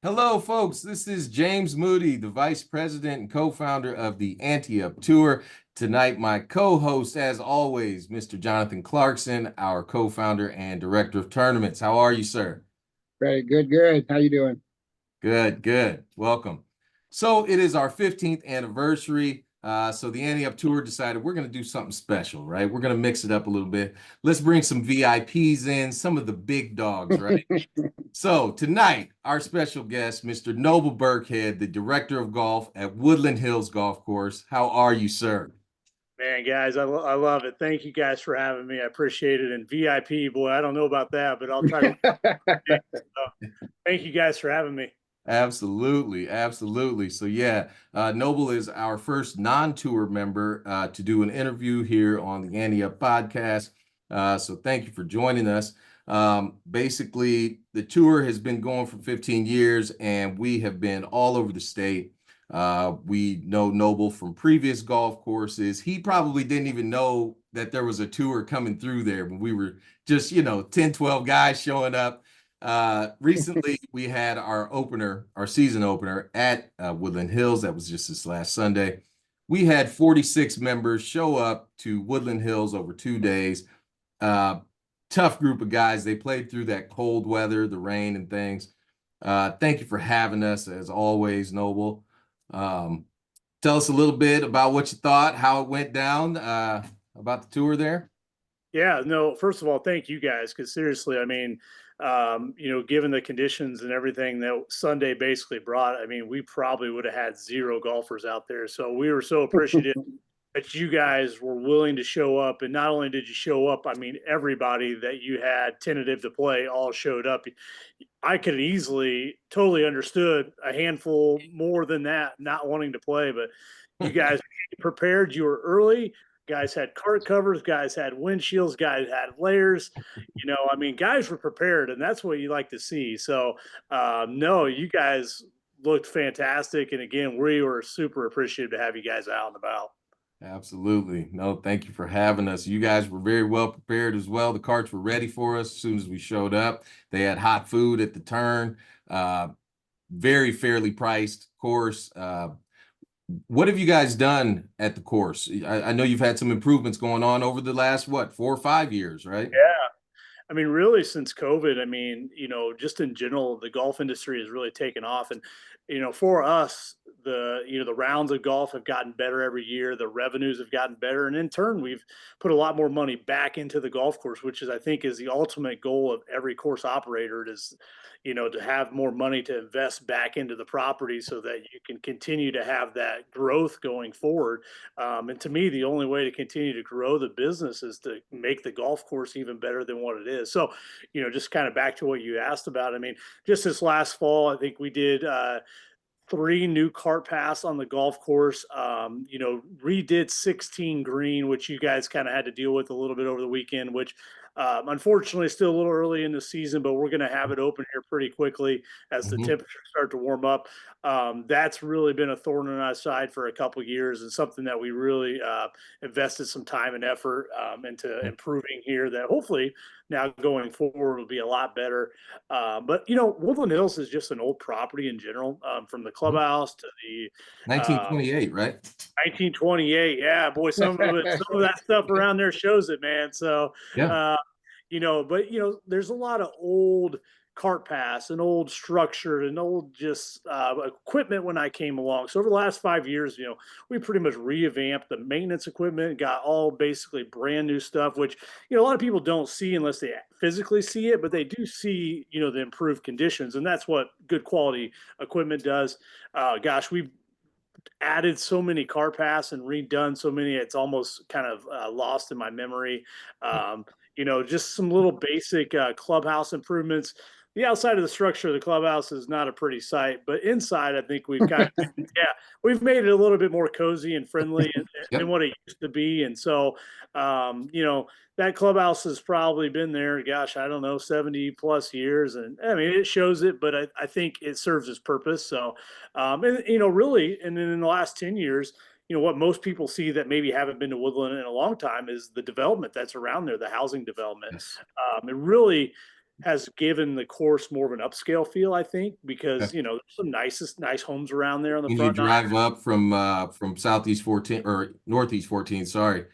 Hello, folks. This is James Moody, the Vice President and co-founder of the AnteUp Tour. Tonight, my co-host, as always, Mr. Jonathan Clarkson, our co-founder and director of tournaments. How are you, sir? Right, good, good. How you doing? Good, good. Welcome. So it is our 15th anniversary. So the Ante Up Tour decided we're going to do something special, right? We're going to mix it up a little bit. Let's bring some VIPs in, some of the big dogs, right? So tonight, our special guest, Mr. Noble Burkhead, the director of golf at Woodland Hills Golf Course. How are you, sir? Man, guys, I love it. Thank you guys for having me. I appreciate it. And VIP, boy, I don't know about that, but I'll try to. Thank you guys for having me. Absolutely, absolutely. So yeah, Noble is our first non-tour member to do an interview here on the Ante Up podcast. So thank you for joining us. Basically, the tour has been going for 15 years, and we have been all over the state. We know Noble from previous golf courses. He probably didn't even know that there was a tour coming through there when we were just, 10, 12 guys showing up. Recently, we had our season opener at Woodland Hills. That was just this last Sunday. We had 46 members show up to Woodland Hills over 2 days. Uh, Tough group of guys. They played through that cold weather, the rain and things. Thank you for having us, as always, Noble. Um, Tell us a little bit about what you thought, how it went down, about the tour there. Yeah, no, first of all, thank you guys because seriously, I mean, given the conditions and everything that Sunday basically brought, I mean, we probably would have had zero golfers out there. So we were so appreciative that you guys were willing to show up. And not only did you show up, I mean, everybody that you had tentative to play all showed up. I could easily totally understood a handful more than that not wanting to play, but you guys prepared. You were early. Guys had cart covers. Guys had windshields. Guys had layers. I mean, guys were prepared, and that's what you like to see. So, no, you guys looked fantastic, and again, we were super appreciative to have you guys out and about. Absolutely. No, thank you for having us. You guys were very well prepared as well. The carts were ready for us as soon as we showed up. They had hot food at the turn, uh, very fairly priced course. What have you guys done at the course? I know you've had some improvements going on over the last, what, 4 or 5 years, right? Yeah. I mean, really, since COVID, I mean, just in general, the golf industry has really taken off. And, for us, the rounds of golf have gotten better every year. The revenues have gotten better. And in turn, we've put a lot more money back into the golf course, which is, I think, is the ultimate goal of every course operator is, to have more money to invest back into the property so that you can continue to have that growth going forward. And to me, the only way to continue to grow the business is to make the golf course even better than what it is. So, just kind of back to what you asked about. I mean, just this last fall, I think we did three new cart paths on the golf course. Redid 16 green, which you guys kind of had to deal with a little bit over the weekend, which unfortunately still a little early in the season, but we're going to have it open here pretty quickly as the Mhm. temperatures start to warm up. That's really been a thorn in our side for a couple of years and something that we really invested some time and effort into improving here that hopefully now going forward will be a lot better. But Woodland Hills is just an old property in general, from the clubhouse to the 1928, right? 1928. Yeah, boy, some of that stuff around there shows it, man. So, Yeah. uh, but there's a lot of old cart paths and old structure and old just equipment when I came along. So over the last 5 years, we pretty much revamped the maintenance equipment, got all basically brand new stuff, which a lot of people don't see unless they physically see it, but they do see the improved conditions, and that's what good quality equipment does. Gosh, we've added so many car paths and redone so many, it's almost kind of lost in my memory. Just some little basic clubhouse improvements. The outside of the structure of the clubhouse is not a pretty sight, but inside, I think we've kind of, yeah, we've made it a little bit more cozy and friendly than Yep. what it used to be. And so, that clubhouse has probably been there, gosh, I don't know, 70 plus years. And I mean, it shows it, but I think it serves its purpose. So, and really, and then in the last 10 years, what most people see that maybe haven't been to Woodland in a long time is the development that's around there, the housing development. Yes. It really has given the course more of an upscale feel, I think, because, Okay. you know, there's some nice homes around there on the When you front nine. drive up from Southeast 14 or Northeast 14, sorry,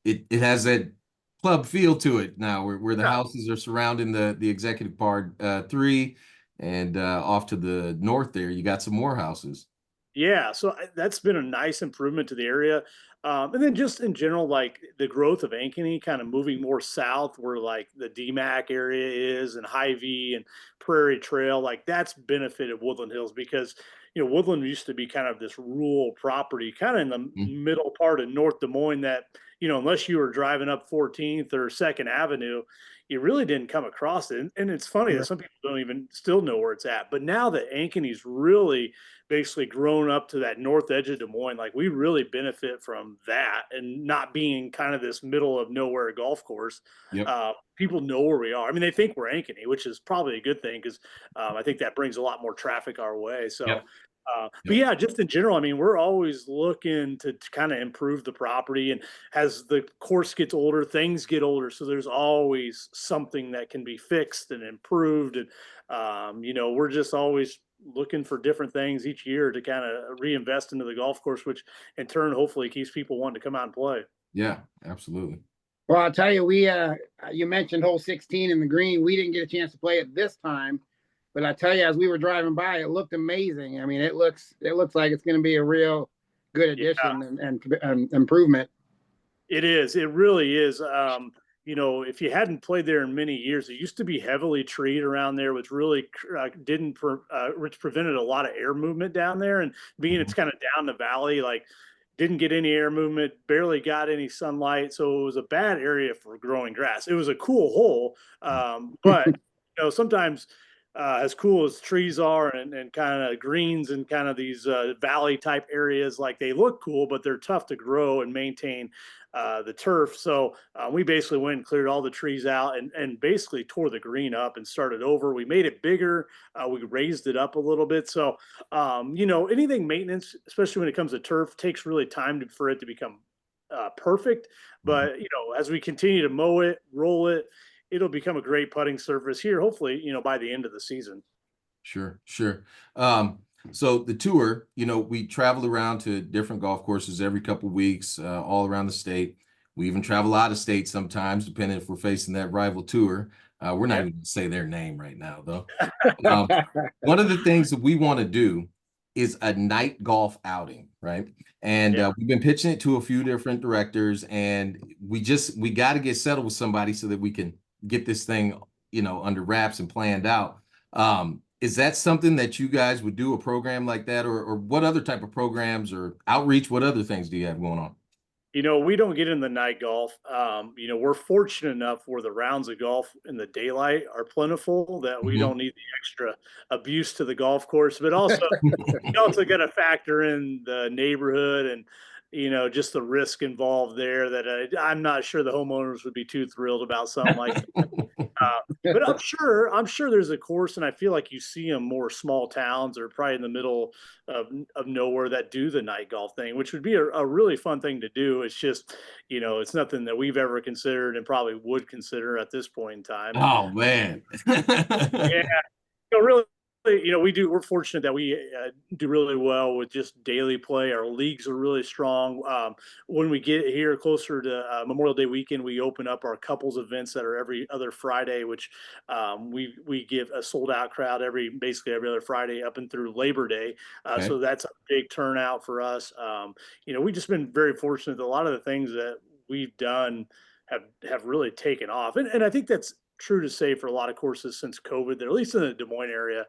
it has that club feel to it now, where the Yeah. houses are surrounding the executive part 3, and off to the north there, you got some more houses. Yeah, so that's been a nice improvement to the area. And then just in general, like the growth of Ankeny kind of moving more south where like the DMAC area is and Hy-Vee and Prairie Trail, like that's benefited Woodland Hills because, you know, Woodland used to be kind of this rural property, kind of in the Mhm. middle part of North Des Moines that, you know, unless you were driving up 14th or 2nd Avenue, you really didn't come across it. And it's funny that Yeah. some people don't even still know where it's at. But now that Ankeny's really basically grown up to that north edge of Des Moines, like we really benefit from that and not being kind of this middle of nowhere golf course. Yep. People know where we are. I mean, they think we're Ankeny, which is probably a good thing because I think that brings a lot more traffic our way. So, Yep. but Yep. yeah, just in general, I mean, we're always looking to kind of improve the property. And as the course gets older, things get older. So there's always something that can be fixed and improved. And, you know, we're just always looking for different things each year to kind of reinvest into the golf course, which in turn hopefully keeps people wanting to come out and play. Yeah, absolutely. Well, I'll tell you, you mentioned hole 16 in the green. We didn't get a chance to play it this time, but I tell you, as we were driving by, it looked amazing. I mean, it looks like it's going to be a real good Yeah, addition and improvement. it is. It really is. You know, if you hadn't played there in many years, it used to be heavily treed around there, which really which prevented a lot of air movement down there. And being it's Mhm. kind of down the valley, like didn't get any air movement, barely got any sunlight, so it was a bad area for growing grass. It was a cool hole, but you know sometimes. As cool as trees are and kind of greens and kind of these valley type areas, like they look cool, but they're tough to grow and maintain the turf. So we basically went and cleared all the trees out and basically tore the green up and started over. We made it bigger. We raised it up a little bit. So, you know, anything maintenance, especially when it comes to turf, takes really time for it to become perfect. Mhm. But, you know, as we continue to mow it, roll it, it'll become a great putting surface here, hopefully, you know, by the end of the season. Sure, sure. Um, so the tour, we travel around to different golf courses every couple weeks, all around the state. We even travel out of state sometimes, depending if we're facing that rival tour. We're not Yeah. even going to say their name right now, though. Um, One of the things that we want to do is a night golf outing, right? And Yeah. we've been pitching it to a few different directors, and we got to get settled with somebody so that we can get this thing, under wraps and planned out. Is that something that you guys would do, a program like that, or what other type of programs or outreach? What other things do you have going on? You know, we don't get in the night golf. You know, we're fortunate enough where the rounds of golf in the daylight are plentiful that we Mhm. don't need the extra abuse to the golf course. But also, you also got to factor in the neighborhood and, you know, just the risk involved there that I'm not sure the homeowners would be too thrilled about something like uh, but I'm sure there's a course, and I feel like you see them more small towns or probably in the middle of nowhere that do the night golf thing, which would be a really fun thing to do. It's just, you know, it's nothing that we've ever considered and probably would consider at this point in time. And Oh man. yeah, so really, you know, we're fortunate that we do really well with just daily play. Our leagues are really strong. When we get here closer to Memorial Day weekend, we open up our couples events that are every other Friday, which we give a sold out crowd basically every other Friday up and through Labor Day. Okay. So that's a big turnout for us. You know, we've just been very fortunate that a lot of the things that we've done have really taken off, and I think that's true to say for a lot of courses since COVID, that at least in the Des Moines area,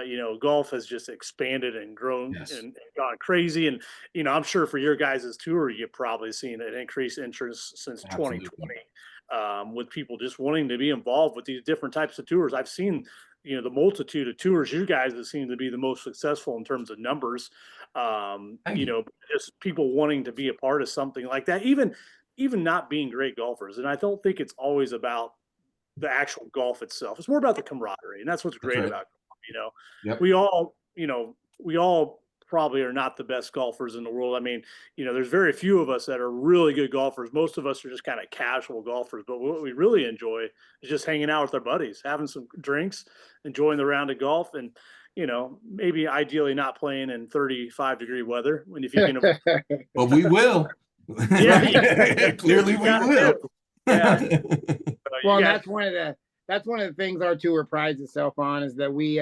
you know, golf has just expanded and grown Yes, and gone crazy. And, you know, I'm sure for your guys' tour, you've probably seen an increased interest since absolutely. 2020 with people just wanting to be involved with these different types of tours. I've seen, you know, the multitude of tours you guys have seemed to be the most successful in terms of numbers. Thank You you. know, just people wanting to be a part of something like that, even not being great golfers. And I don't think it's always about the actual golf itself. It's more about the camaraderie, and that's what's That's great right. about golf. You know, Yep. we all probably are not the best golfers in the world. I mean, there's very few of us that are really good golfers. Most of us are just kind of casual golfers. But what we really enjoy is just hanging out with our buddies, having some drinks, enjoying the round of golf, and maybe ideally not playing in 35-degree weather. When if you can, but we will. Yeah, clearly we will. Yeah. Well, that's one of the things our tour prides itself on, is that we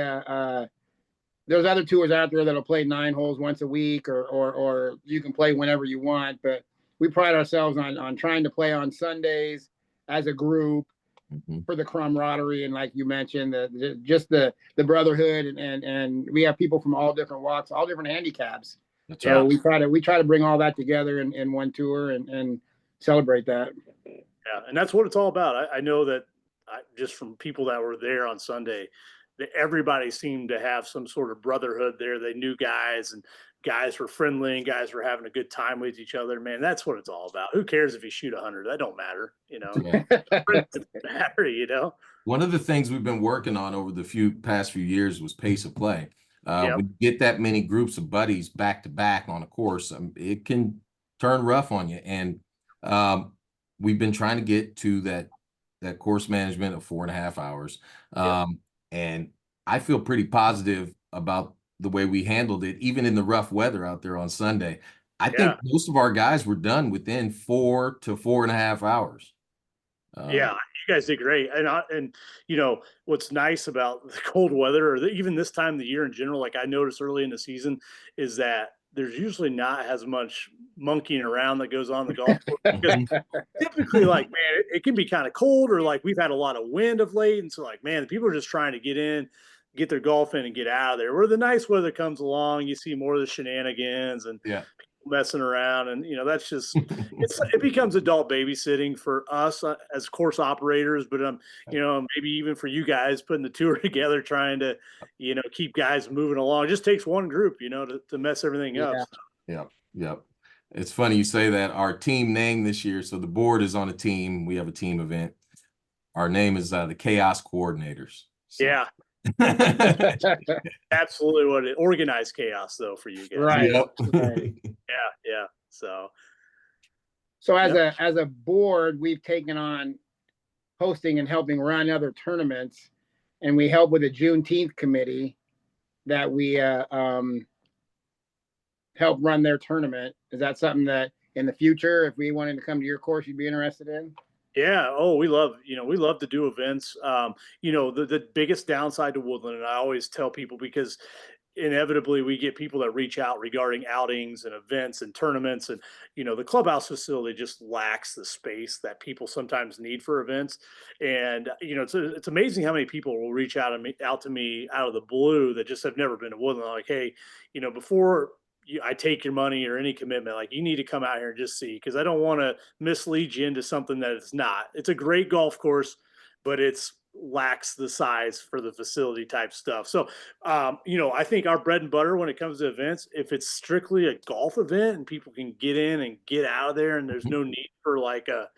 there's other tours out there that'll play 9 holes once a week, or you can play whenever you want, but we pride ourselves on trying to play on Sundays as a group for the camaraderie, and like you mentioned, the brotherhood, and we have people from all different walks, all different handicaps. So we try to bring all that together in one tour and celebrate that. Yeah, and that's what it's all about. I know that just from people that were there on Sunday, that everybody seemed to have some sort of brotherhood there. They knew guys, and guys were friendly, and guys were having a good time with each other. Man, that's what it's all about. Who cares if you shoot 100? That don't matter, Yeah. It doesn't matter, One of the things we've been working on over the past few years was pace of play. Yep. When you get that many groups of buddies back to back on a course, it can turn rough on you. And we've been trying to get to that course management of 4.5 hours. And I feel pretty positive about the way we handled it, even in the rough weather out there on Sunday. I think most of our guys were done within 4 to 4.5 hours. Yeah, you guys did great. And what's nice about the cold weather, or even this time of the year in general, like I noticed early in the season, is that there's usually not as much monkeying around that goes on the golf course. Because typically, like, man, it can be kind of cold, or like we've had a lot of wind of late. And so, like, man, the people are just trying to get their golf in and get out of there. Where the nice weather comes along, you see more of the shenanigans and people messing around. And, that's just, it becomes adult babysitting for us as course operators, but, maybe even for you guys putting the tour together, trying to, keep guys moving along. It just takes one group, to mess everything up. Yep. It's funny you say that. Our team name this year, so the board is on a team. We have a team event. Our name is the Chaos Coordinators. So. Yeah. Absolutely what it organized chaos though for you guys. Right. Yep. Right. Yeah. So as a board, we've taken on hosting and helping run other tournaments, and we help with a Juneteenth committee that we help run their tournament. Is that something that in the future, if we wanted to come to your course, you'd be interested in? Yeah. Oh, we love to do events. The biggest downside to Woodland, and I always tell people, because inevitably we get people that reach out regarding outings and events and tournaments, and the clubhouse facility just lacks the space that people sometimes need for events. And it's amazing how many people will reach out to me out of the blue that just have never been to Woodland. Like, hey, before I take your money or any commitment, like, you need to come out here and just see, because I don't want to mislead you into something that it's not. It's a great golf course, but it's lacks the size for the facility type stuff. So, I think our bread and butter when it comes to events, if it's strictly a golf event and people can get in and get out of there, and there's no need for like a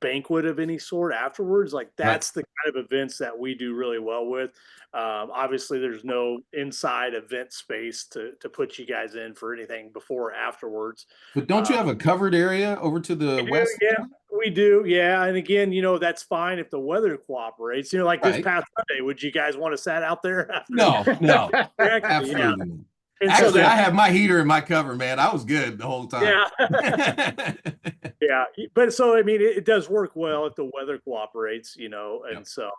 banquet of any sort afterwards, like that's the kind of events that we do really well with. Obviously there's no inside event space to put you guys in for anything before or afterwards. But don't you have a covered area over to the west? Yeah, we do. Yeah. And again, that's fine if the weather cooperates, like this past Sunday, would you guys want to sat out there? No, Exactly, absolutely not. And actually, I have my heater in my cover, man. I was good the whole time. Yeah. Yeah. But so, it does work well if the weather cooperates, and so,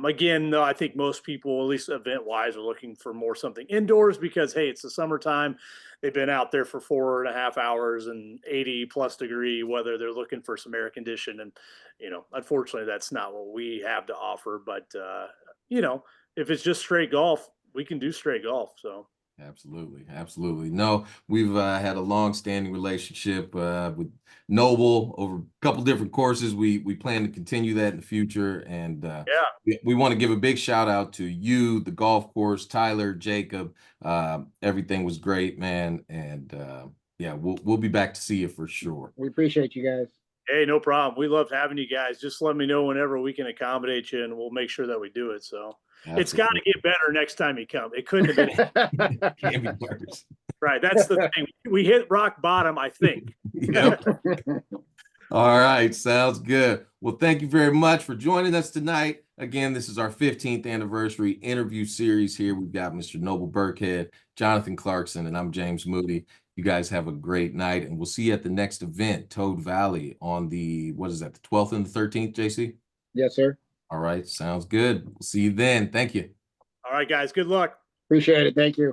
again, though, I think most people, at least event wise, are looking for more something indoors because, hey, it's the summertime. They've been out there for 4.5 hours and 80+ degree weather. They're looking for some air condition. And, unfortunately, that's not what we have to offer. But, if it's just straight golf, we can do straight golf. So. Absolutely. No, we've had a long-standing relationship with Noble over a couple different courses. We plan to continue that in the future, and we want to give a big shout out to you, the golf course, Tyler, Jacob. Everything was great, man, and we'll be back to see you for sure. We appreciate you guys. Hey, no problem. We loved having you guys. Just let me know whenever we can accommodate you, and we'll make sure that we do it. So. Absolutely. It's got to get better next time you come. It couldn't have been. Can't be worse. Right. That's the thing. We hit rock bottom, I think. Yep. All right, sounds good. Well, thank you very much for joining us tonight. Again, this is our 15th anniversary interview series here. We've got Mr. Noble Burkhead, Jonathan Clarkson, and I'm James Moody. You guys have a great night, and we'll see you at the next event, Toad Valley, on the, what is that, the 12th and the 13th, JC? Yes, sir. All right, sounds good. We'll see you then. Thank you. All right, guys. Good luck. Appreciate it. Thank you.